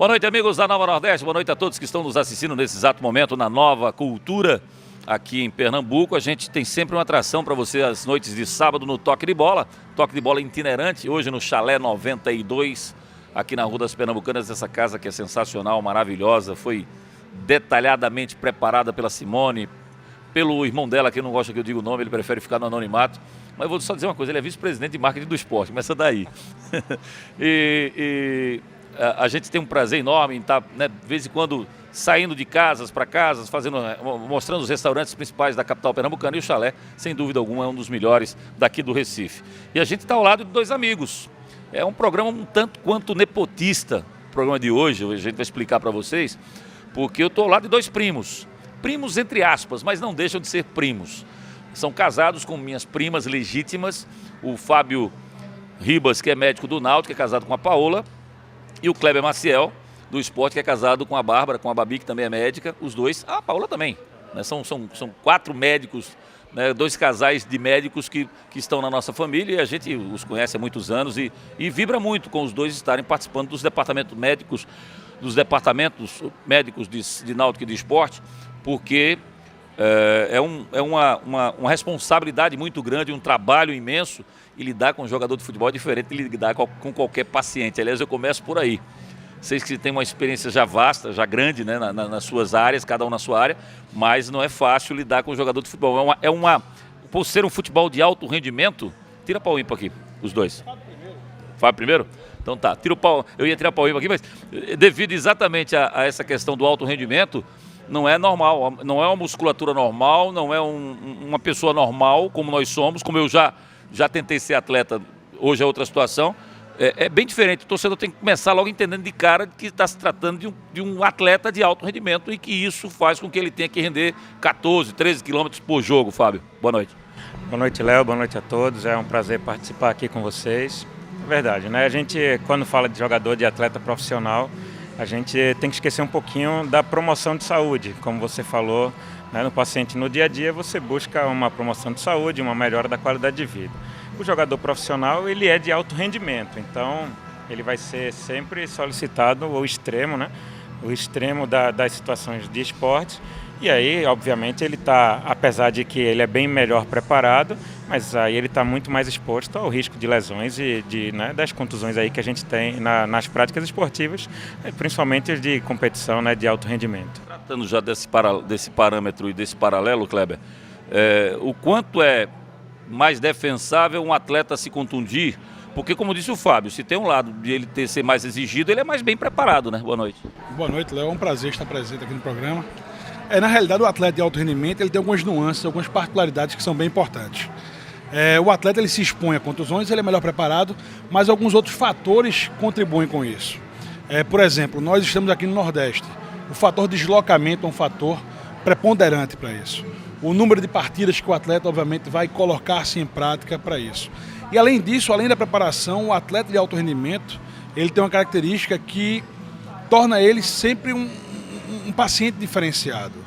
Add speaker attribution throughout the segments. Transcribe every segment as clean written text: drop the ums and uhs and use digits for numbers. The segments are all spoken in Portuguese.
Speaker 1: Boa noite, amigos da Nova Nordeste. Boa noite a todos que estão nos assistindo nesse exato momento na Nova Cultura aqui em Pernambuco. A gente tem sempre uma atração para você às noites de sábado no Toque de Bola. Toque de Bola itinerante, hoje no Chalé 92, aqui na Rua das Pernambucanas. Essa casa que é sensacional, maravilhosa, foi detalhadamente preparada pela Simone, pelo irmão dela, que não gosta que eu diga o nome, ele prefere ficar no anonimato. Mas eu vou só dizer uma coisa, ele é vice-presidente de marketing do esporte, começa daí. A gente tem um prazer enorme em estar, né, de vez em quando, saindo de casas para casas, mostrando os restaurantes principais da capital pernambucana, e o Chalé, sem dúvida alguma, é um dos melhores daqui do Recife. E a gente está ao lado de dois amigos. É um programa um tanto quanto nepotista, o programa de hoje, a gente vai explicar para vocês, porque eu estou ao lado de dois primos. Primos entre aspas, mas não deixam de ser primos. São casados com minhas primas legítimas, o Fábio Ribas, que é médico do Náutico, que é casado com a Paola, e o Kleber Maciel, do esporte, que é casado com a Bárbara, com a Babi, que também é médica, os dois, a Paola também, né? São quatro médicos, né? Dois casais de médicos que estão na nossa família, e a gente os conhece há muitos anos e vibra muito com os dois estarem participando dos departamentos médicos de Náutico e de esporte, porque é uma responsabilidade muito grande, um trabalho imenso, e lidar com um jogador de futebol é diferente de lidar com qualquer paciente. Aliás, eu começo por aí. Vocês que têm uma experiência já vasta, já grande, né, nas suas áreas, cada um na sua área, mas não é fácil lidar com um jogador de futebol. Por ser um futebol de alto rendimento, tira pau ímpar aqui, os dois. Fábio primeiro? Então tá, tira o pau. Eu ia tirar pau ímpar aqui, mas devido exatamente a essa questão do alto rendimento, não é normal, não é uma musculatura normal, não é uma pessoa normal como nós somos, como eu já tentei ser atleta, hoje é outra situação. É bem diferente, o torcedor tem que começar logo entendendo de cara que está se tratando de um atleta de alto rendimento e que isso faz com que ele tenha que render 14, 13 quilômetros por jogo. Fábio, boa noite.
Speaker 2: Boa noite, Léo, boa noite a todos, é um prazer participar aqui com vocês. É verdade, né? A gente, quando fala de jogador, de atleta profissional, a gente tem que esquecer um pouquinho da promoção de saúde, como você falou, né? No paciente, no dia a dia, você busca uma promoção de saúde, uma melhora da qualidade de vida. O jogador profissional, ele é de alto rendimento, então ele vai ser sempre solicitado o extremo, né? O extremo das situações de esporte. E aí, obviamente, ele está, apesar de que ele é bem melhor preparado, mas aí ele está muito mais exposto ao risco de lesões e né, das contusões aí que a gente tem nas práticas esportivas, principalmente de competição, né, de alto rendimento.
Speaker 1: Tratando já desse parâmetro e desse paralelo, Kleber, o quanto é mais defensável um atleta se contundir, porque, como disse o Fábio, se tem um lado de ele ser mais exigido, ele é mais bem preparado, né? Boa noite.
Speaker 3: Boa noite, Léo. É um prazer estar presente aqui no programa. Na realidade, o atleta de alto rendimento ele tem algumas nuances, algumas particularidades que são bem importantes. O atleta ele se expõe a contusões, ele é melhor preparado, mas alguns outros fatores contribuem com isso. Por exemplo, nós estamos aqui no Nordeste. O fator deslocamento é um fator preponderante para isso. O número de partidas que o atleta, obviamente, vai colocar-se em prática para isso. E além disso, além da preparação, o atleta de alto rendimento, ele tem uma característica que torna ele sempre um paciente diferenciado.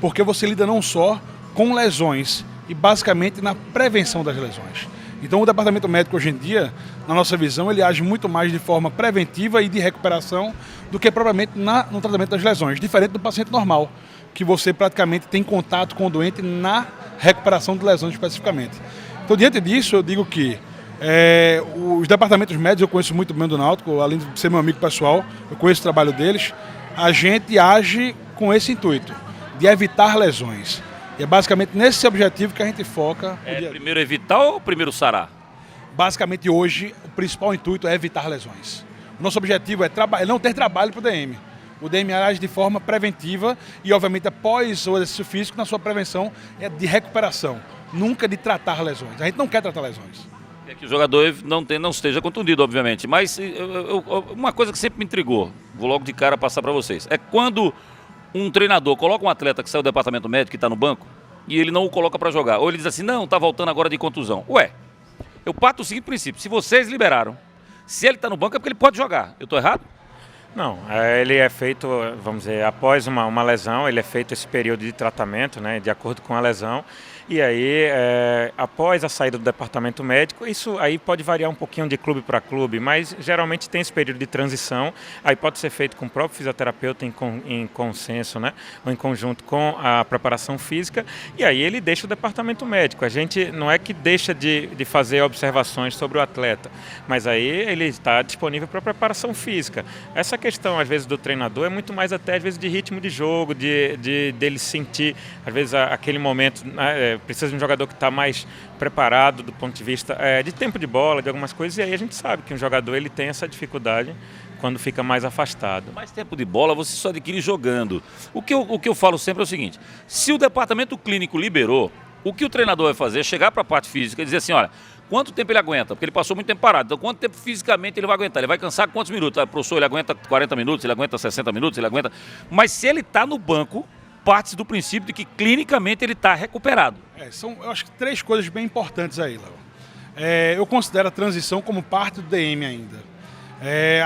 Speaker 3: Porque você lida não só com lesões e basicamente na prevenção das lesões. Então o departamento médico hoje em dia, na nossa visão, ele age muito mais de forma preventiva e de recuperação do que propriamente no tratamento das lesões, diferente do paciente normal, que você praticamente tem contato com o doente na recuperação de lesões especificamente. Então, diante disso, eu digo que os departamentos médicos, eu conheço muito bem do Náutico, além de ser meu amigo pessoal, eu conheço o trabalho deles, a gente age com esse intuito, de evitar lesões. E é basicamente nesse objetivo que a gente foca.
Speaker 1: Primeiro evitar ou primeiro sarar?
Speaker 3: Basicamente, hoje, o principal intuito é evitar lesões. O nosso objetivo é não ter trabalho para o DM. O DM age de forma preventiva e, obviamente, após o exercício físico, na sua prevenção é de recuperação, nunca de tratar lesões. A gente não quer tratar lesões.
Speaker 1: É que o jogador não esteja contundido, obviamente, mas uma coisa que sempre me intrigou, vou logo de cara passar para vocês, é quando um treinador coloca um atleta que saiu do departamento médico, que está no banco, e ele não o coloca para jogar, ou ele diz assim, não, está voltando agora de contusão. Ué, eu parto do seguinte princípio, se vocês liberaram, se ele está no banco é porque ele pode jogar, eu estou errado?
Speaker 2: Não, ele é feito, vamos dizer, após uma lesão, ele é feito esse período de tratamento, né, de acordo com a lesão. E aí, após a saída do departamento médico, isso aí pode variar um pouquinho de clube para clube, mas geralmente tem esse período de transição, aí pode ser feito com o próprio fisioterapeuta em consenso, né, ou em conjunto com a preparação física, e aí ele deixa o departamento médico. A gente não é que deixa de fazer observações sobre o atleta, mas aí ele está disponível para preparação física. Essa questão, às vezes, do treinador é muito mais até, às vezes, de ritmo de jogo, dele sentir, às vezes, aquele momento, né, precisa de um jogador que está mais preparado do ponto de vista de tempo de bola, de algumas coisas, e aí a gente sabe que um jogador ele tem essa dificuldade quando fica mais afastado.
Speaker 1: Mais tempo de bola você só adquire jogando. O que eu falo sempre é o seguinte, se o departamento clínico liberou, o que o treinador vai fazer é chegar para a parte física e dizer assim, olha, quanto tempo ele aguenta? Porque ele passou muito tempo parado. Então, quanto tempo fisicamente ele vai aguentar? Ele vai cansar quantos minutos? Professor, ele aguenta 40 minutos, ele aguenta 60 minutos, ele aguenta... Mas se ele está no banco, parte do princípio de que clinicamente ele está recuperado.
Speaker 3: São, eu acho que 3 coisas bem importantes aí, Léo. Eu considero a transição como parte do DM ainda.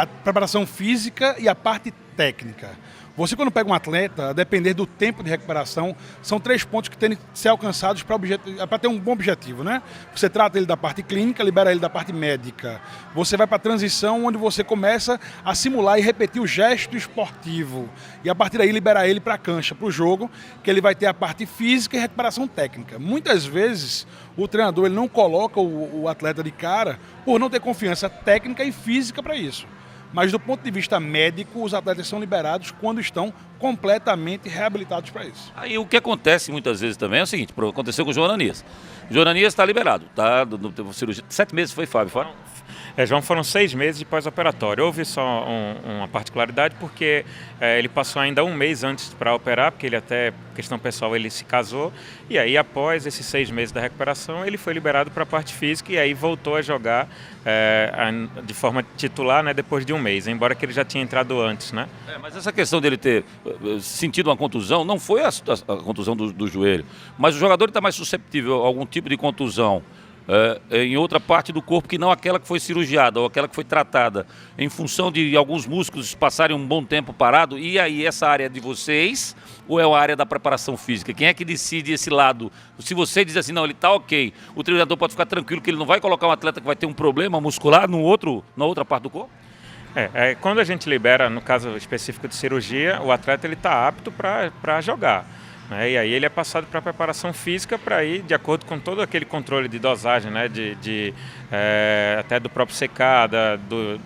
Speaker 3: A preparação física e a parte técnica. Você, quando pega um atleta, a depender do tempo de recuperação, são 3 pontos que têm que ser alcançados para ter um bom objetivo, né? Você trata ele da parte clínica, libera ele da parte médica. Você vai para a transição, onde você começa a simular e repetir o gesto esportivo. E a partir daí, liberar ele para a cancha, para o jogo, que ele vai ter a parte física e recuperação técnica. Muitas vezes, o treinador ele não coloca o atleta de cara por não ter confiança técnica e física para isso. Mas do ponto de vista médico, os atletas são liberados quando estão completamente reabilitados para isso.
Speaker 1: Aí o que acontece muitas vezes também é o seguinte, aconteceu com o João Ananias. O João Ananias está liberado, tá? No cirurgia. 7 meses foi, Fábio?
Speaker 2: João, foram 6 meses de pós-operatório. Houve só uma particularidade porque ele passou ainda 1 mês antes para operar, porque ele até, questão pessoal, ele se casou. E aí, após esses 6 meses da recuperação, ele foi liberado para a parte física e aí voltou a jogar de forma titular, né, depois de 1 mês, embora que ele já tinha entrado antes, né?
Speaker 1: Mas essa questão dele ter sentido uma contusão, não foi a contusão do joelho, mas o jogador está mais susceptível a algum tipo de contusão em outra parte do corpo que não aquela que foi cirurgiada ou aquela que foi tratada, em função de alguns músculos passarem um bom tempo parado. E aí, essa área é de vocês ou é a área da preparação física? Quem é que decide esse lado? Se você diz assim, não, ele está ok, o treinador pode ficar tranquilo que ele não vai colocar um atleta que vai ter um problema muscular na outra parte do corpo?
Speaker 2: Quando a gente libera, no caso específico de cirurgia, o atleta está apto para jogar. E aí ele é passado para a preparação física para ir de acordo com todo aquele controle de dosagem, né, até do próprio CK,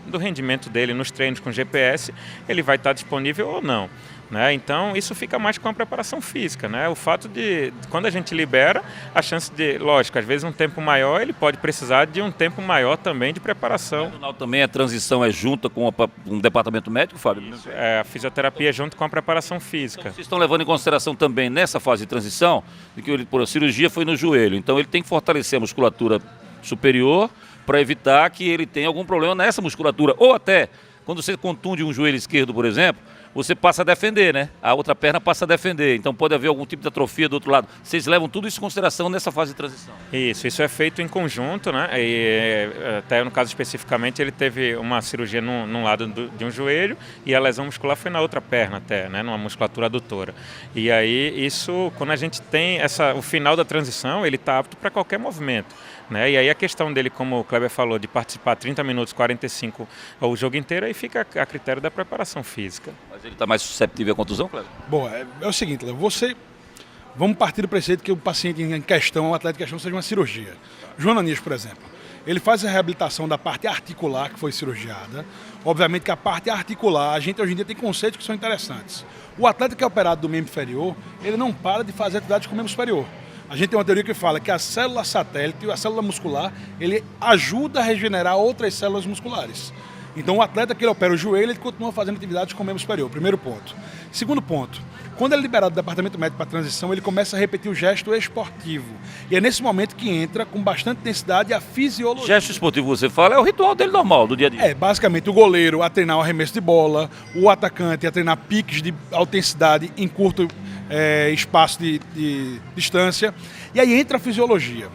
Speaker 2: do rendimento dele nos treinos com GPS, ele vai estar disponível ou não. Né? Então, isso fica mais com a preparação física. Né? O fato de, quando a gente libera, a chance de, lógico, às vezes um tempo maior, ele pode precisar de um tempo maior também de preparação.
Speaker 1: Também a transição é junta com um departamento médico, Fábio?
Speaker 2: Isso, a fisioterapia junto com a preparação física.
Speaker 1: Então, vocês estão levando em consideração também, nessa fase de transição, de que a cirurgia foi no joelho, então ele tem que fortalecer a musculatura superior para evitar que ele tenha algum problema nessa musculatura, ou até, quando você contunde um joelho esquerdo, por exemplo, você passa a defender, né? A outra perna passa a defender. Então pode haver algum tipo de atrofia do outro lado. Vocês levam tudo isso em consideração nessa fase de transição?
Speaker 2: Isso é feito em conjunto, né? E até no caso especificamente ele teve uma cirurgia num lado de um joelho e a lesão muscular foi na outra perna até, né? Numa musculatura adutora. E aí isso, quando a gente tem o final da transição, ele está apto para qualquer movimento. Né? E aí a questão dele, como o Kleber falou, de participar 30 minutos, 45 o jogo inteiro, aí fica a critério da preparação física.
Speaker 1: Mas ele está mais susceptível à contusão, Kleber?
Speaker 3: Bom, é o seguinte, vamos partir do preceito que o paciente em questão, o atleta em questão, seja uma cirurgia. João Ananias, por exemplo, ele faz a reabilitação da parte articular que foi cirurgiada. Obviamente que a parte articular, a gente hoje em dia tem conceitos que são interessantes. O atleta que é operado do membro inferior, ele não para de fazer atividades com o membro superior. A gente tem uma teoria que fala que a célula satélite, a célula muscular, ele ajuda a regenerar outras células musculares. Então o atleta que ele opera o joelho, ele continua fazendo atividades com o membro superior, primeiro ponto. Segundo ponto, quando ele é liberado do departamento médico para a transição, ele começa a repetir o gesto esportivo. E é nesse momento que entra com bastante intensidade a fisiologia.
Speaker 1: Gesto esportivo, você fala, é o ritual dele normal, do dia a dia.
Speaker 3: Basicamente o goleiro a treinar o arremesso de bola, o atacante a treinar piques de alta intensidade em curto espaço de distância. E aí entra a fisiologia.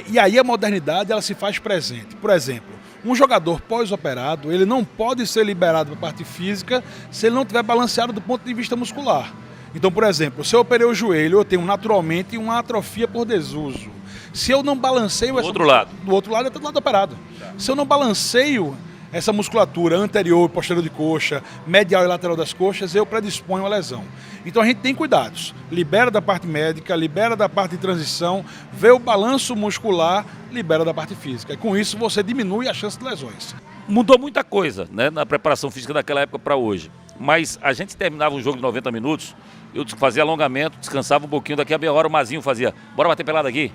Speaker 3: E aí a modernidade ela se faz presente. Por exemplo, Um jogador pós-operado, ele não pode ser liberado para a parte física se ele não estiver balanceado do ponto de vista muscular. Então, por exemplo, se eu operei o joelho, eu tenho naturalmente uma atrofia por desuso. Se eu não balanceio...
Speaker 1: Do outro lado.
Speaker 3: Do outro lado é do lado operado. Se eu não balanceio essa musculatura anterior e posterior de coxa, medial e lateral das coxas, eu predisponho a lesão. Então a gente tem cuidados. Libera da parte médica, libera da parte de transição, vê o balanço muscular, libera da parte física. E com isso você diminui a chance de lesões.
Speaker 1: Mudou muita coisa, né, na preparação física daquela época para hoje. Mas a gente terminava um jogo de 90 minutos, eu fazia alongamento, descansava um pouquinho, daqui a meia hora o Mazinho fazia, bora bater pelada aqui.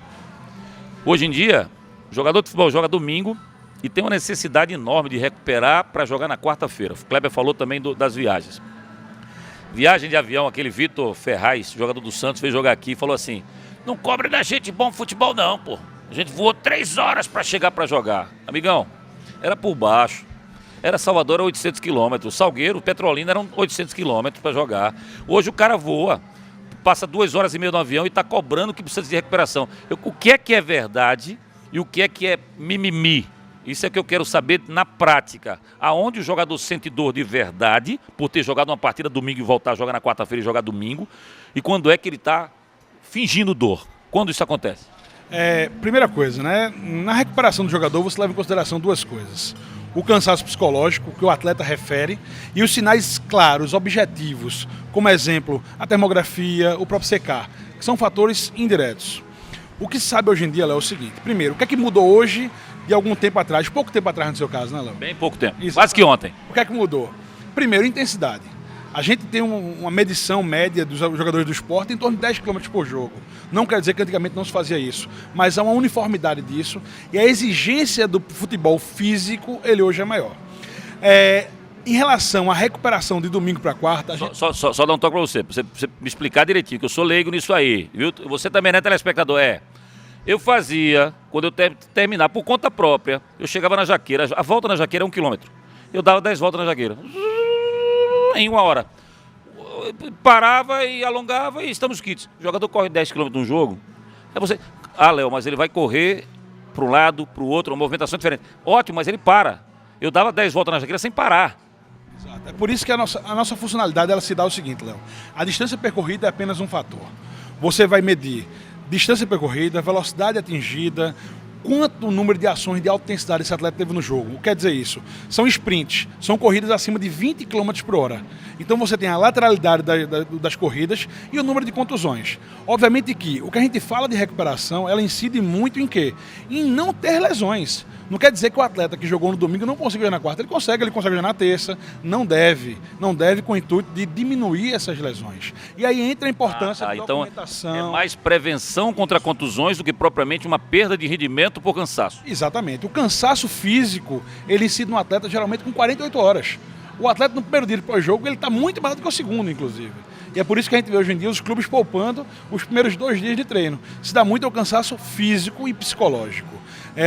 Speaker 1: Hoje em dia, o jogador de futebol joga domingo e tem uma necessidade enorme de recuperar para jogar na quarta-feira. O Kleber falou também das viagens. Viagem de avião, aquele Vitor Ferraz, jogador do Santos, veio jogar aqui e falou assim, não cobre da gente bom futebol não, pô. A gente voou 3 horas para chegar para jogar. Amigão, era por baixo. Era Salvador, era 800 quilômetros. Salgueiro, Petrolina, eram 800 quilômetros para jogar. Hoje o cara voa, passa 2 horas e meia no avião e está cobrando que precisa de recuperação. O que é verdade e o que é mimimi? Isso é que eu quero saber na prática. Aonde o jogador sente dor de verdade, por ter jogado uma partida domingo e voltar a jogar na quarta-feira e jogar domingo, e quando é que ele está fingindo dor? Quando isso acontece?
Speaker 3: Primeira coisa, né? Na recuperação do jogador você leva em consideração 2 coisas. O cansaço psicológico, que o atleta refere, e os sinais claros, objetivos, como exemplo, a termografia, o próprio CK, que são fatores indiretos. O que se sabe hoje em dia, Léo, é o seguinte. Primeiro, o que é que mudou hoje de algum tempo atrás? Pouco tempo atrás no seu caso, né, Léo?
Speaker 1: Bem pouco tempo.
Speaker 3: Isso.
Speaker 1: Quase que ontem.
Speaker 3: O que é que mudou? Primeiro, intensidade. A gente tem uma medição média dos jogadores do esporte em torno de 10 km por jogo. Não quer dizer que antigamente não se fazia isso, mas há uma uniformidade disso e a exigência do futebol físico, ele hoje é maior. Em relação à recuperação de domingo para quarta...
Speaker 1: Só dar um toque para você me explicar direitinho, que eu sou leigo nisso aí, viu? Você também não é telespectador, Eu fazia, quando eu terminar por conta própria, eu chegava na Jaqueira, a volta na Jaqueira é 1 quilômetro. Eu dava 10 voltas na Jaqueira. Em 1 hora. Parava e alongava e estamos quites. O jogador corre 10 km num jogo. Você... Léo, mas ele vai correr para um lado, para o outro, uma movimentação diferente. Ótimo, mas ele para. Eu dava 10 voltas na Jaqueira sem parar.
Speaker 3: Exato. É por isso que a nossa funcionalidade ela se dá o seguinte, Léo. A distância percorrida é apenas um fator. Você vai medir distância percorrida, velocidade atingida, quanto número de ações de alta intensidade esse atleta teve no jogo. O que quer dizer isso? São sprints, são corridas acima de 20 km por hora. Então você tem a lateralidade das corridas e o número de contusões. Obviamente que o que a gente fala de recuperação, ela incide muito em quê? Em não ter lesões. Não quer dizer que o atleta que jogou no domingo não consiga jogar na quarta. Ele consegue jogar na terça. Não deve com o intuito de diminuir essas lesões. E aí entra a importância da documentação.
Speaker 1: Então é mais prevenção contra contusões do que propriamente uma perda de rendimento por cansaço.
Speaker 3: Exatamente. O cansaço físico, ele incide no atleta geralmente com 48 horas. O atleta no primeiro dia de pós-jogo, ele está muito mais do que o segundo, inclusive. E é por isso que a gente vê hoje em dia os clubes poupando os primeiros 2 dias de treino. Se dá muito ao cansaço físico e psicológico.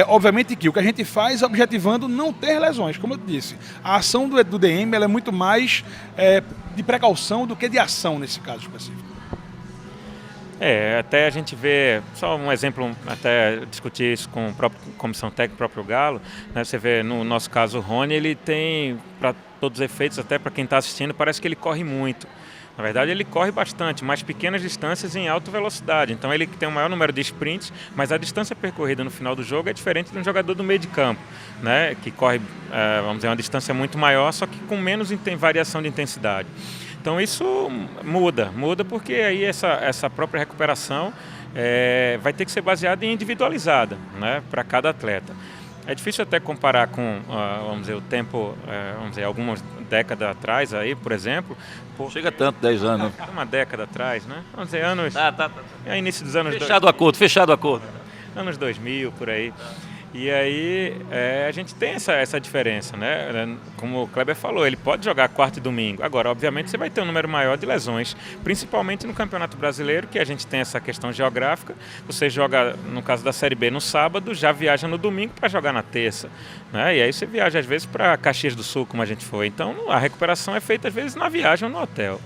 Speaker 3: Obviamente que o que a gente faz é objetivando não ter lesões, como eu disse. A ação do DM ela é muito mais de precaução do que de ação nesse caso específico.
Speaker 2: Até a gente vê, só um exemplo, até discutir isso com a própria comissão técnica, o próprio Galo, né? Você vê no nosso caso o Rony, ele tem, para todos os efeitos, até para quem está assistindo, parece que ele corre muito. Na verdade, ele corre bastante, mas pequenas distâncias em alta velocidade. Então, ele tem o maior número de sprints, mas a distância percorrida no final do jogo é diferente de um jogador do meio de campo, né? Que corre, vamos dizer, uma distância muito maior, só que com menos variação de intensidade. Então, isso muda porque aí essa própria recuperação vai ter que ser baseada em individualizada, né? Para cada atleta. É difícil até comparar com, vamos dizer, o tempo, vamos dizer, algumas décadas atrás aí, por exemplo.
Speaker 1: Chega tanto, 10 anos.
Speaker 2: Uma década atrás, né? Vamos dizer, anos... início dos anos...
Speaker 1: Fechado o acordo.
Speaker 2: Anos 2000, por aí. E aí a gente tem essa diferença, né? Como o Kleber falou, ele pode jogar quarta e domingo. Agora, obviamente, você vai ter um número maior de lesões, principalmente no Campeonato Brasileiro, que a gente tem essa questão geográfica. Você joga, no caso da Série B, no sábado, já viaja no domingo para jogar na terça, né? E aí você viaja, às vezes, para Caxias do Sul, como a gente foi. Então, a recuperação é feita, às vezes, na viagem ou no hotel.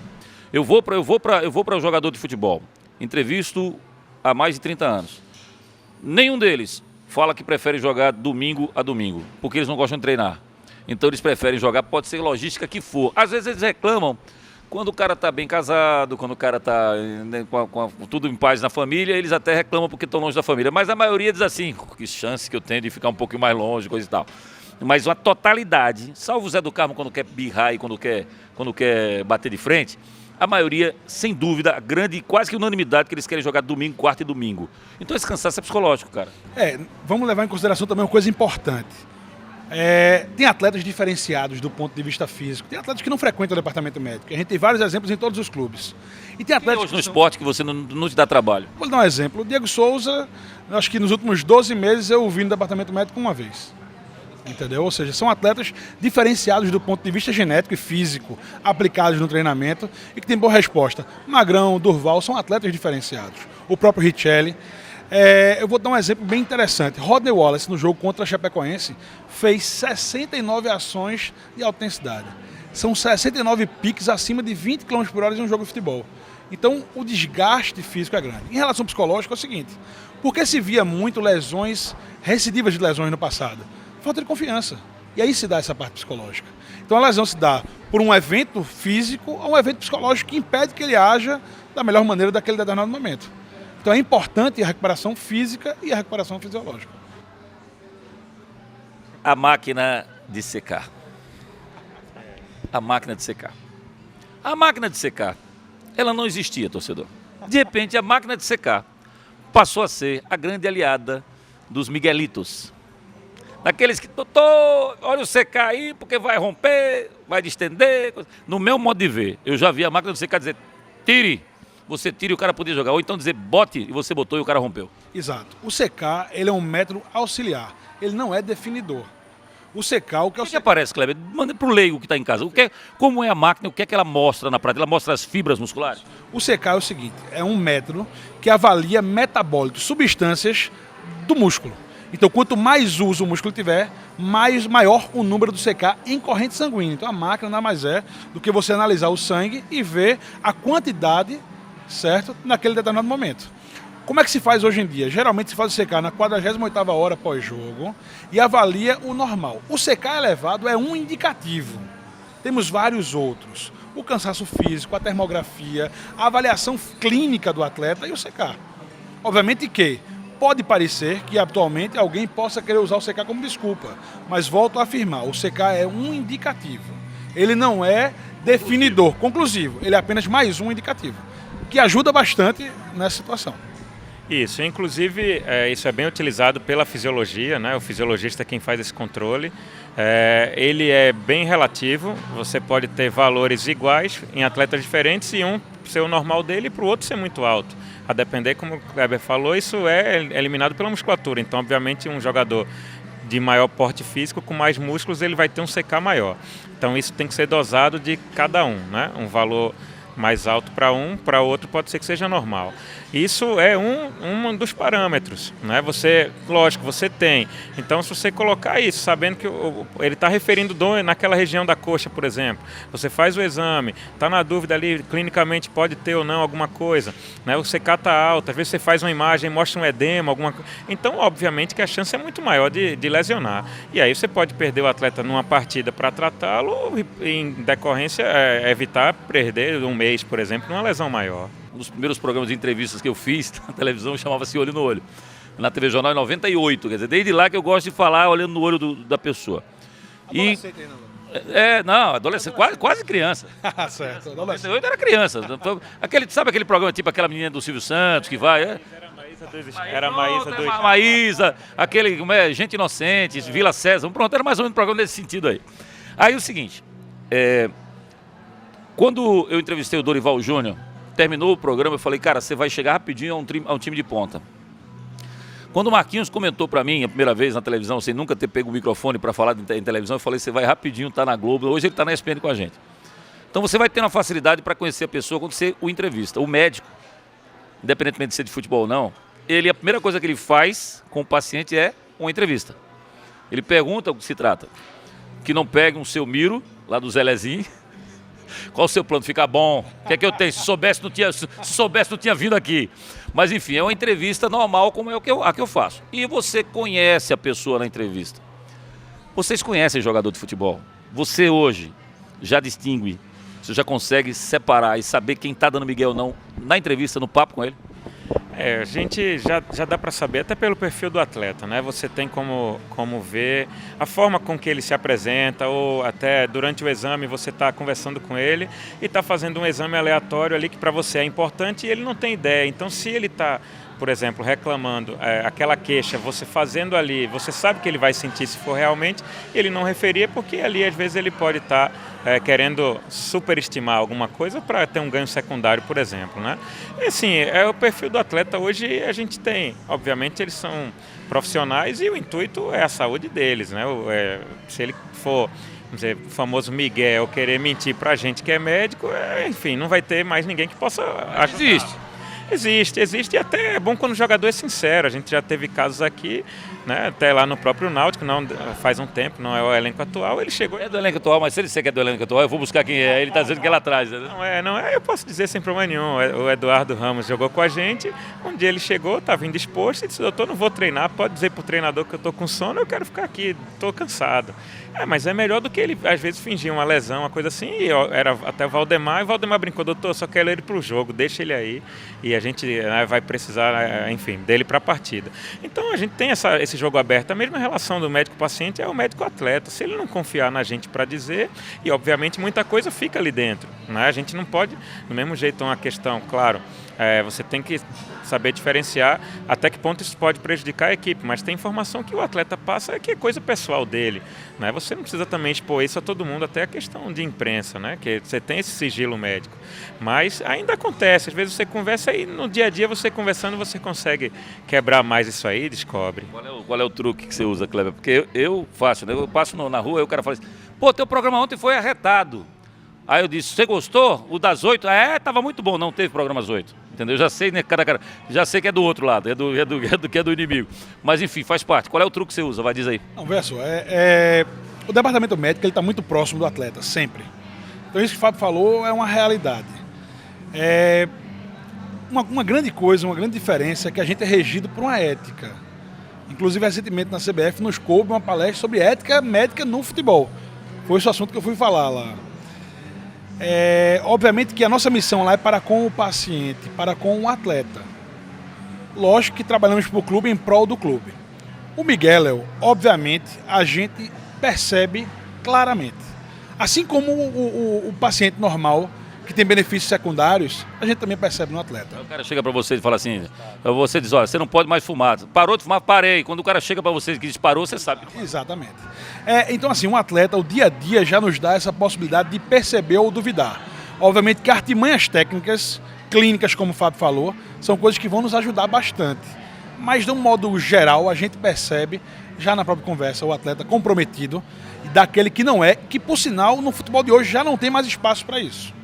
Speaker 1: Eu vou para o jogador de futebol. Entrevisto há mais de 30 anos. Nenhum deles fala que prefere jogar domingo a domingo, porque eles não gostam de treinar. Então eles preferem jogar, pode ser logística que for. Às vezes eles reclamam quando o cara está bem casado, quando o cara está com tudo em paz na família, eles até reclamam porque estão longe da família. Mas a maioria diz assim, que chance que eu tenho de ficar um pouquinho mais longe, coisa e tal. Mas uma totalidade, salvo o Zé do Carmo quando quer birrar e quando quer bater de frente, a maioria, sem dúvida, a grande, quase que unanimidade, que eles querem jogar domingo, quarta e domingo. Então esse cansaço é psicológico, cara.
Speaker 3: Vamos levar em consideração também uma coisa importante. Tem atletas diferenciados do ponto de vista físico. Tem atletas que não frequentam o departamento médico. A gente tem vários exemplos em todos os clubes. E tem atletas
Speaker 1: hoje no esporte que você não te dá trabalho?
Speaker 3: Vou dar um exemplo. O Diego Souza, acho que nos últimos 12 meses eu o vi no departamento médico uma vez. Entendeu? Ou seja, são atletas diferenciados do ponto de vista genético e físico, aplicados no treinamento e que tem boa resposta. Magrão, Durval, são atletas diferenciados. O próprio Richelli. Eu vou dar um exemplo bem interessante. Rodney Wallace, no jogo contra a Chapecoense, fez 69 ações de alta intensidade. São 69 piques acima de 20 km por hora em um jogo de futebol. Então, o desgaste físico é grande. Em relação psicológica, é o seguinte. Porque se via muito recidivas de lesões no passado? Falta de confiança. E aí se dá essa parte psicológica. Então a lesão se dá por um evento físico ou um evento psicológico que impede que ele haja da melhor maneira daquele determinado momento. Então é importante a recuperação física e a recuperação fisiológica.
Speaker 1: A máquina de secar. A máquina de secar. A máquina de secar, ela não existia, torcedor. De repente, a máquina de secar passou a ser a grande aliada dos Miguelitos. Daqueles que, doutor, olha o secar aí, porque vai romper, vai distender. No meu modo de ver, eu já vi a máquina de secar dizer, tire, você tira e o cara podia jogar. Ou então dizer, bote, e você botou e o cara rompeu.
Speaker 3: Exato. O secar, ele é um método auxiliar. Ele não é definidor. O secar, o que é o
Speaker 1: que aparece, Kleber? Manda para o leigo que está em casa. Como é a máquina, o que é que ela mostra na prática? Ela mostra as fibras musculares?
Speaker 3: O secar é o seguinte, é um método que avalia metabólitos, substâncias do músculo. Então, quanto mais uso o músculo tiver, maior o número do CK em corrente sanguínea. Então, a máquina nada mais é do que você analisar o sangue e ver a quantidade, certo, naquele determinado momento. Como é que se faz hoje em dia? Geralmente se faz o CK na 48ª hora pós-jogo e avalia o normal. O CK elevado é um indicativo. Temos vários outros. O cansaço físico, a termografia, a avaliação clínica do atleta e o CK. Obviamente que pode parecer que atualmente alguém possa querer usar o CK como desculpa, mas volto a afirmar, o CK é um indicativo. Ele não é definidor, conclusivo, ele é apenas mais um indicativo, que ajuda bastante nessa situação.
Speaker 2: Isso, inclusive isso é bem utilizado pela fisiologia, né? O fisiologista é quem faz esse controle. Ele é bem relativo, você pode ter valores iguais em atletas diferentes e um ser o normal dele e para o outro ser muito alto. A depender, como o Kleber falou, isso é eliminado pela musculatura. Então, obviamente, um jogador de maior porte físico, com mais músculos, ele vai ter um CK maior. Então, isso tem que ser dosado de cada um, né? Um valor mais alto para outro pode ser que seja normal. Isso é um dos parâmetros, né? Lógico, você tem. Então, se você colocar isso, sabendo que ele está referindo dor naquela região da coxa, por exemplo, você faz o exame, está na dúvida ali, clinicamente pode ter ou não alguma coisa, né? O CK está alto, às vezes você faz uma imagem, mostra um edema, alguma coisa. Então, obviamente que a chance é muito maior de lesionar. E aí você pode perder o atleta numa partida para tratá-lo e, em decorrência, evitar perder um mês, por exemplo, numa lesão maior.
Speaker 1: Um dos primeiros programas de entrevistas que eu fiz na televisão chamava-se Olho no Olho, na TV Jornal em 98, quer dizer, desde lá que eu gosto de falar olhando no olho da pessoa.
Speaker 3: Adolescente ainda.
Speaker 1: Não, adolescente, quase criança.
Speaker 3: Certo, adolescente.
Speaker 1: 98 era criança. Sabe aquele programa tipo aquela menina do Silvio Santos que vai...
Speaker 2: Era Maísa 2.
Speaker 1: Maísa, aquele, Gente Inocente, Vila César, pronto, era mais ou menos um programa nesse sentido aí. Aí o seguinte, quando eu entrevistei o Dorival Júnior, terminou o programa, eu falei, cara, você vai chegar rapidinho a um time de ponta. Quando o Marquinhos comentou para mim, a primeira vez na televisão, sem nunca ter pego o microfone para falar em televisão, eu falei, você vai rapidinho, tá na Globo, hoje ele está na ESPN com a gente. Então você vai ter uma facilidade para conhecer a pessoa quando você o entrevista. O médico, independentemente de ser de futebol ou não, a primeira coisa que ele faz com o paciente é uma entrevista. Ele pergunta o que se trata. Que não pegue um seu Miro, lá do Zelezinho, Qual o seu plano? Ficar bom? O que é que eu tenho? Se soubesse, não tinha vindo aqui. Mas enfim, é uma entrevista normal como é a que eu faço. E você conhece a pessoa na entrevista. Vocês conhecem jogador de futebol. Você hoje já distingue, você já consegue separar e saber quem está dando migué ou não na entrevista, no papo com ele?
Speaker 2: A gente já dá para saber, até pelo perfil do atleta, né? Você tem como ver a forma com que ele se apresenta, ou até durante o exame você está conversando com ele e está fazendo um exame aleatório ali que para você é importante e ele não tem ideia. Então, se ele está, por exemplo, reclamando aquela queixa, você fazendo ali, você sabe que ele vai sentir se for realmente, ele não referia porque ali às vezes ele pode estar querendo superestimar alguma coisa para ter um ganho secundário, por exemplo, né? E assim, é o perfil do atleta hoje. A gente tem, obviamente eles são profissionais e o intuito é a saúde deles, né? Se ele for, vamos dizer, o famoso migué ou querer mentir para a gente que é médico, enfim, não vai ter mais ninguém que possa ajudar. Existe, e até é bom quando o jogador é sincero. A gente já teve casos aqui, né, até lá no próprio Náutico, não faz um tempo, não é o elenco atual, ele chegou...
Speaker 1: É do elenco atual, mas se ele disser que é do elenco atual, eu vou buscar quem é, ele está dizendo que é lá atrás. Né?
Speaker 2: Não é, eu posso dizer sem problema nenhum. O Eduardo Ramos jogou com a gente, um dia ele chegou, estava indisposto e disse: doutor, não vou treinar, pode dizer para o treinador que eu estou com sono, eu quero ficar aqui, estou cansado. Mas é melhor do que ele, às vezes, fingir uma lesão, uma coisa assim. E era até o Valdemar, e o Valdemar brincou: doutor, só quero ele para o jogo, deixa ele aí. E a gente vai precisar, enfim, dele para a partida. Então a gente tem esse jogo aberto. A mesma relação do médico-paciente é o médico-atleta. Se ele não confiar na gente para dizer, e obviamente muita coisa fica ali dentro, né? A gente não pode, do mesmo jeito, uma questão, claro, você tem que saber diferenciar até que ponto isso pode prejudicar a equipe, mas tem informação que o atleta passa que é coisa pessoal dele, né? Você não precisa também expor isso a todo mundo, até a questão de imprensa, né? Que você tem esse sigilo médico, mas ainda acontece, às vezes você conversa e no dia a dia você conversando você consegue quebrar mais isso aí e descobre.
Speaker 1: Qual é o truque que você usa, Kleber? Porque eu faço, né? Eu passo na rua e o cara fala assim: pô, teu programa ontem foi arretado. Aí eu disse: você gostou? O das 8? Tava muito bom. Não teve programa às 8. Entendeu? Já sei, né, cara, já sei que é do outro lado, que é do inimigo. Mas enfim, faz parte. Qual é o truque que você usa? Vai, diz aí.
Speaker 3: Não, veja só, o departamento médico está muito próximo do atleta, sempre. Então isso que o Fábio falou é uma realidade. Uma grande coisa, uma grande diferença é que a gente é regido por uma ética. Inclusive, recentemente na CBF nos coube uma palestra sobre ética médica no futebol. Foi esse o assunto que eu fui falar lá. Obviamente que a nossa missão lá é para com o paciente, para com o atleta. Lógico que trabalhamos para o clube em prol do clube. O Miguel, obviamente, a gente percebe claramente. Assim como o paciente normal, que tem benefícios secundários, a gente também percebe no atleta.
Speaker 1: O cara chega para você e fala assim, você diz: olha, você não pode mais fumar. Parou de fumar? Parei. Quando o cara chega para você e diz parou, você sabe.
Speaker 3: Exatamente. Então assim, um atleta, o dia a dia já nos dá essa possibilidade de perceber ou duvidar. Obviamente que artimanhas técnicas, clínicas, como o Fábio falou, são coisas que vão nos ajudar bastante. Mas de um modo geral, a gente percebe, já na própria conversa, o atleta comprometido e daquele que não é, que por sinal, no futebol de hoje já não tem mais espaço para isso.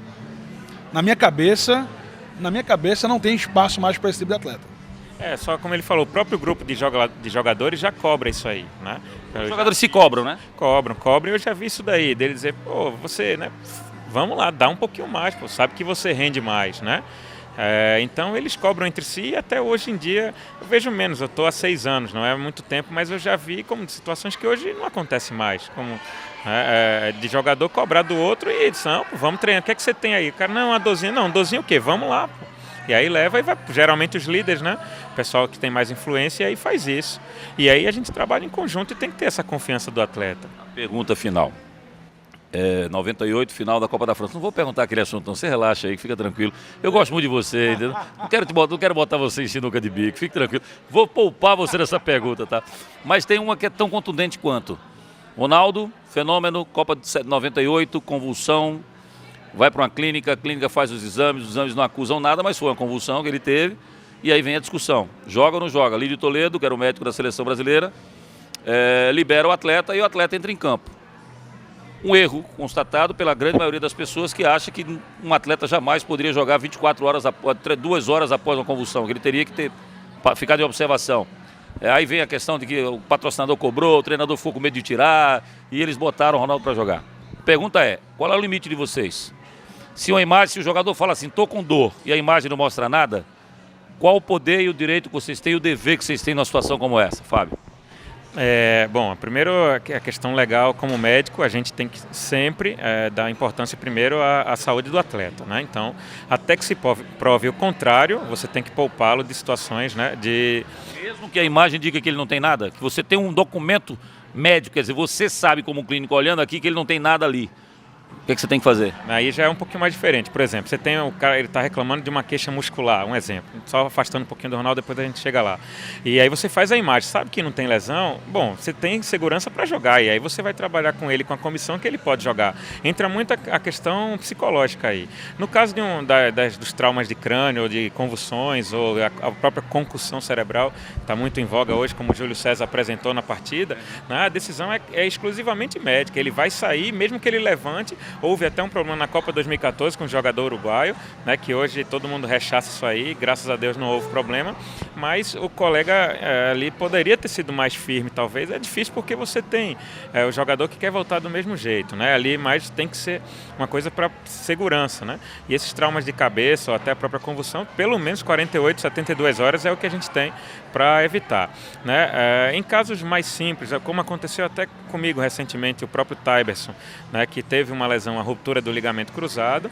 Speaker 3: Na minha cabeça não tem espaço mais para esse tipo de atleta.
Speaker 2: Só como ele falou, o próprio grupo de jogadores já cobra isso aí, né?
Speaker 1: Os jogadores se cobram, né?
Speaker 2: Cobram, eu já vi isso daí, dele dizer: pô, você, né, vamos lá, dá um pouquinho mais, pô, sabe que você rende mais, né? Então eles cobram entre si e até hoje em dia eu vejo menos. Eu estou há 6 anos, não é muito tempo, mas eu já vi como situações que hoje não acontecem mais, como de jogador cobrar do outro e diz: não, pô, vamos treinar, o que é que você tem aí? O cara: não, uma dorzinha. Não, dorzinha o quê? Vamos lá, pô. E aí leva e vai, geralmente os líderes, né? O pessoal que tem mais influência, e aí faz isso. E aí a gente trabalha em conjunto e tem que ter essa confiança do atleta.
Speaker 1: Pergunta final. 98, final da Copa da França. Não vou perguntar aquele assunto, não. Você relaxa aí, fica tranquilo. Eu gosto muito de você, entendeu? Não quero botar você em sinuca de bico, fique tranquilo. Vou poupar você dessa pergunta, tá? Mas tem uma que é tão contundente quanto. Ronaldo, fenômeno, Copa de 98, convulsão, vai para uma clínica, a clínica faz os exames não acusam nada, mas foi uma convulsão que ele teve. E aí vem a discussão. Joga ou não joga? Lídio Toledo, que era o médico da seleção brasileira, libera o atleta e o atleta entra em campo. Um erro constatado pela grande maioria das pessoas que acha que um atleta jamais poderia jogar 24 horas, 2 horas após uma convulsão, que ele teria que ter ficado em observação. Aí vem a questão de que o patrocinador cobrou, o treinador ficou com medo de tirar e eles botaram o Ronaldo para jogar. A pergunta é: qual é o limite de vocês? Se uma imagem, se o jogador fala assim, tô com dor, e a imagem não mostra nada, qual o poder e o direito que vocês têm e o dever que vocês têm numa situação como essa, Fábio?
Speaker 2: Bom, primeiro a questão legal, como médico, a gente tem que sempre dar importância primeiro à saúde do atleta, né? Então, até que se prove o contrário, você tem que poupá-lo de situações, né, de...
Speaker 1: Mesmo que a imagem diga que ele não tem nada, que você tem um documento médico, quer dizer, você sabe como clínico olhando aqui que ele não tem nada ali. O que você tem que fazer?
Speaker 2: Aí já é um pouquinho mais diferente. Por exemplo, você tem o cara, ele está reclamando de uma queixa muscular, um exemplo. Só afastando um pouquinho do Ronaldo, depois a gente chega lá. E aí você faz a imagem, sabe que não tem lesão? Bom, você tem segurança para jogar. E aí você vai trabalhar com ele, com a comissão, que ele pode jogar. Entra muito a questão psicológica aí. No caso dos traumas de crânio, ou de convulsões, ou a própria concussão cerebral, está muito em voga hoje, como o Júlio César apresentou na partida, né? A decisão é exclusivamente médica. Ele vai sair, mesmo que ele levante. Houve até um problema na Copa 2014 com o jogador uruguaio, né, que hoje todo mundo rechaça isso aí, graças a Deus não houve problema, mas o colega ali poderia ter sido mais firme, talvez. É difícil porque você tem o jogador que quer voltar do mesmo jeito, né, ali, mas tem que ser uma coisa para segurança, né, e esses traumas de cabeça ou até a própria convulsão, pelo menos 48, 72 horas é o que a gente tem para evitar, né. Em casos mais simples, como aconteceu até comigo recentemente, o próprio Tyberson, né, que teve uma lesão, a ruptura do ligamento cruzado,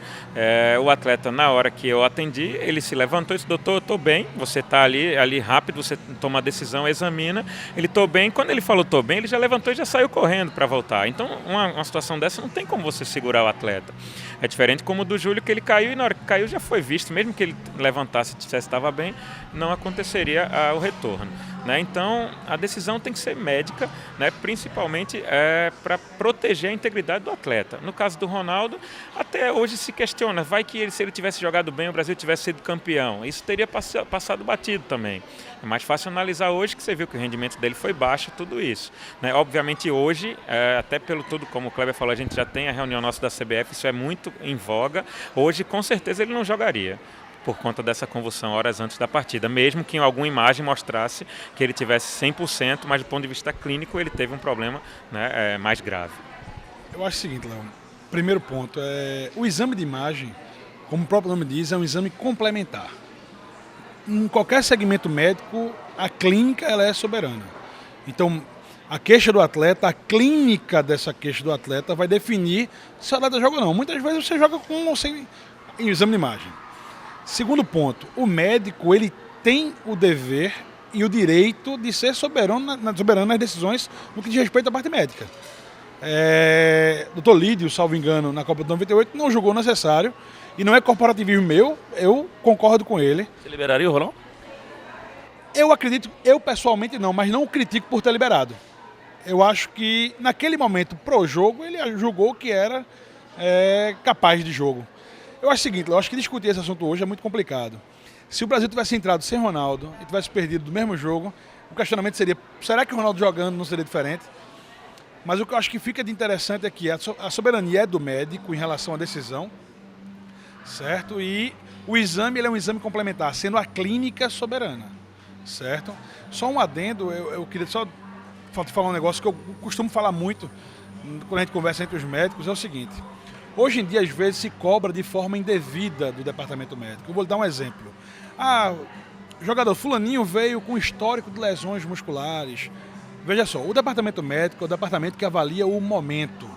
Speaker 2: o atleta, na hora que eu atendi, ele se levantou e disse: doutor, eu estou bem, você está ali rápido, você toma a decisão, examina, ele estou bem, quando ele falou estou bem, ele já levantou e já saiu correndo para voltar. Então, uma situação dessa não tem como você segurar o atleta. É diferente como o do Júlio, que ele caiu e na hora que caiu já foi visto, mesmo que ele levantasse e dissesse que estava bem, não aconteceria o retorno, né? Então, a decisão tem que ser médica, né? Principalmente para proteger a integridade do atleta. No caso do Ronaldo, até hoje se questiona, vai que se ele tivesse jogado bem, o Brasil tivesse sido campeão. Isso teria passado batido também. É mais fácil analisar hoje, que você viu que o rendimento dele foi baixo, tudo isso, né? Obviamente hoje, até pelo tudo, como o Kleber falou, a gente já tem a reunião nossa da CBF, isso é muito em voga. Hoje, com certeza, ele não jogaria por conta dessa convulsão horas antes da partida, mesmo que em alguma imagem mostrasse que ele tivesse 100%, mas do ponto de vista clínico ele teve um problema, né, mais grave.
Speaker 3: Eu acho o seguinte, Léo. Primeiro ponto, o exame de imagem, como o próprio nome diz, é um exame complementar. Em qualquer segmento médico, a clínica ela é soberana. Então, a queixa do atleta, a clínica dessa queixa do atleta vai definir se o atleta joga ou não. Muitas vezes você joga com ou sem exame de imagem. Segundo ponto, o médico ele tem o dever e o direito de ser soberano nas decisões no que diz respeito à parte médica. Dr. Lídio, salvo engano, na Copa de 98, não julgou necessário, e não é corporativismo meu, eu concordo com ele.
Speaker 1: Você liberaria o Ronaldo?
Speaker 3: Eu acredito, eu pessoalmente não, mas não o critico por ter liberado. Eu acho que naquele momento, pro jogo, ele julgou que era capaz de jogo. Eu acho o seguinte, eu acho que discutir esse assunto hoje é muito complicado. Se o Brasil tivesse entrado sem Ronaldo e tivesse perdido do mesmo jogo, o questionamento seria, será que o Ronaldo jogando não seria diferente? Mas o que eu acho que fica de interessante é que a soberania é do médico em relação à decisão, certo? E o exame ele é um exame complementar, sendo a clínica soberana, certo? Só um adendo, eu queria só falar um negócio que eu costumo falar muito quando a gente conversa entre os médicos, é o seguinte: hoje em dia, às vezes, se cobra de forma indevida do departamento médico. Eu vou lhe dar um exemplo. O jogador fulaninho veio com histórico de lesões musculares. Veja só, o departamento médico é o departamento que avalia o momento.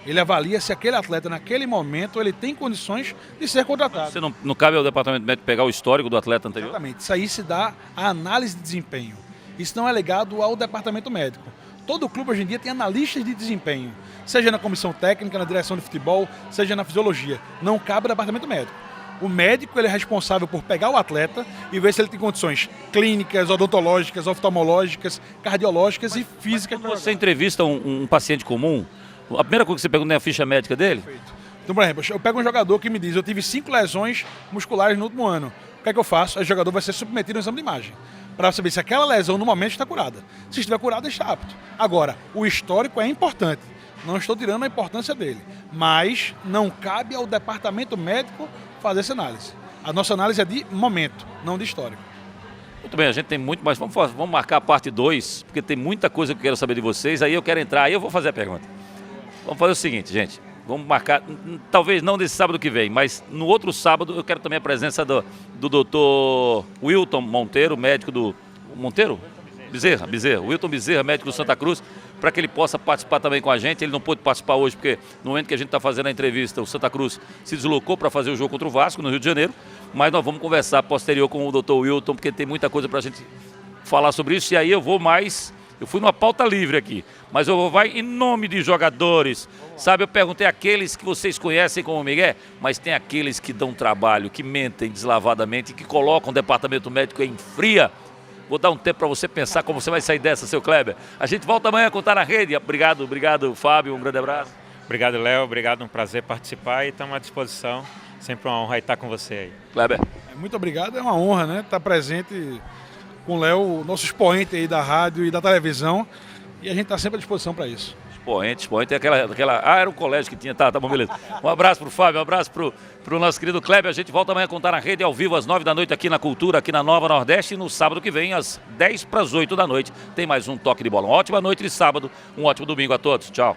Speaker 3: Ele avalia se aquele atleta, naquele momento, ele tem condições de ser contratado.
Speaker 1: Você não cabe ao departamento médico pegar o histórico do atleta anterior?
Speaker 3: Exatamente. Isso aí se dá a análise de desempenho. Isso não é legado ao departamento médico. Todo clube hoje em dia tem analistas de desempenho, seja na comissão técnica, na direção de futebol, seja na fisiologia. Não cabe ao departamento médico. O médico ele é responsável por pegar o atleta e ver se ele tem condições clínicas, odontológicas, oftalmológicas, cardiológicas e físicas.
Speaker 1: Quando você entrevista um paciente comum, a primeira coisa que você pergunta é a ficha médica dele?
Speaker 3: Perfeito. Então, por exemplo, eu pego um jogador que me diz, eu tive 5 lesões musculares no último ano. O que é que eu faço? Esse jogador vai ser submetido a um exame de imagem, para saber se aquela lesão no momento está curada. Se estiver curada, está apto. Agora, o histórico é importante. Não estou tirando a importância dele. Mas não cabe ao departamento médico fazer essa análise. A nossa análise é de momento, não de histórico.
Speaker 1: Muito bem, a gente tem muito mais. Vamos marcar a parte 2, porque tem muita coisa que eu quero saber de vocês. Aí eu quero entrar, aí eu vou fazer a pergunta. Vamos fazer o seguinte, gente. Vamos marcar, talvez não nesse sábado que vem, mas no outro sábado eu quero também a presença do doutor Wilton Monteiro, médico do... Monteiro? Bezerra. Wilton Bezerra, médico do Santa Cruz, para que ele possa participar também com a gente. Ele não pôde participar hoje, porque no momento que a gente está fazendo a entrevista, o Santa Cruz se deslocou para fazer o jogo contra o Vasco, no Rio de Janeiro. Mas nós vamos conversar posterior com o doutor Wilton, porque tem muita coisa para a gente falar sobre isso. E aí eu vou mais... Eu fui numa pauta livre aqui, mas eu vou em nome de jogadores, sabe? Eu perguntei aqueles que vocês conhecem como Miguel, mas tem aqueles que dão trabalho, que mentem deslavadamente, que colocam o departamento médico em fria. Vou dar um tempo para você pensar como você vai sair dessa, seu Kleber. A gente volta amanhã a contar na rede. Obrigado, Fábio, um grande abraço.
Speaker 2: Obrigado, Léo, obrigado, um prazer participar e estamos à disposição. Sempre uma honra estar com você aí.
Speaker 1: Kleber.
Speaker 3: Muito obrigado, é uma honra, né? Estar presente com o Léo, nosso expoente aí da rádio e da televisão, e a gente está sempre à disposição para isso.
Speaker 1: Expoente é aquela... Ah, era um colégio que tinha, tá bom, beleza. Um abraço pro Fábio, um abraço pro nosso querido Kleber. A gente volta amanhã a contar na rede, ao vivo, às 9 da noite, aqui na Cultura, aqui na Nova Nordeste, e no sábado que vem, às 10 para as 8 da noite, tem mais um Toque de Bola. Uma ótima noite de sábado, um ótimo domingo a todos. Tchau.